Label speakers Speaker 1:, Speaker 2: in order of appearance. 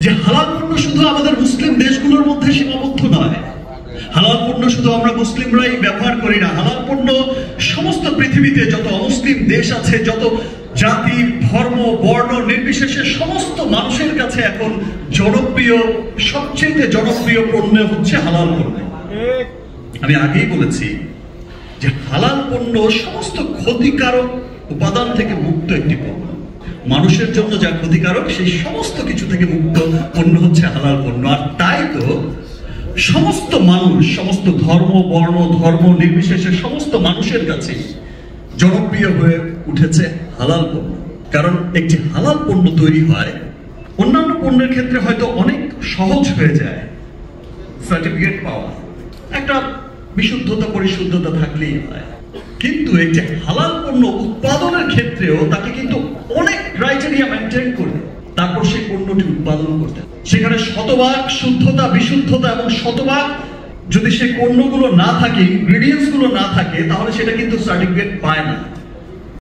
Speaker 1: যে হালাল পণ্য শুধু আমাদের মুসলিম দেশগুলোর মধ্যে সীমাবদ্ধ নয়, হালাল পণ্য শুধু আমরা মুসলিমরাই ব্যবহার করি না, হালাল পণ্য সমস্ত পৃথিবীতে যত অমুসলিম দেশ আছে, যত জাতি ধর্ম বর্ণ নির্বিশেষে সমস্ত মানুষের কাছে এখন জনপ্রিয়, সবচেয়ে জনপ্রিয় পণ্য হচ্ছে হালাল পণ্য। আমি আগেই বলেছি যে হালাল পণ্য সমস্ত ক্ষতিকারক উপাদান থেকে মুক্ত একটি পণ্য। মানুষের জন্য যা ক্ষতিকারক সেই সমস্ত কিছু থেকে মুক্ত পণ্য হচ্ছে হালাল পণ্য। আর তাই তো সমস্ত মানুষ, সমস্ত ধর্ম বর্ণ ধর্ম নির্বিশেষে সমস্ত মানুষের কাছে জনপ্রিয় হয়ে উঠেছে হালাল পণ্য। কারণ একটি হালাল পণ্য তৈরি হয় অন্যান্য পণ্যের ক্ষেত্রে হয়তো অনেক সহজ হয়ে যায় সার্টিফিকেট পাওয়া, একটা বিশুদ্ধতা পরিশুদ্ধতা থাকলেই হয়। কিন্তু এই যে হালাল পণ্য উৎপাদনের ক্ষেত্রেও তাকে কিন্তু অনেক ক্রাইটেরিয়া মেনটেন করে তারপর সেই পণ্যটি উৎপাদন করতে, সেখানে শতভাগ শুদ্ধতা বিশুদ্ধতা এবং শতভাগ যদি সেই পণ্যগুলো না থাকে, ইনগ্রেডিয়েন্টস গুলো না থাকে, তাহলে সেটা কিন্তু সার্টিফিকেট পায় না।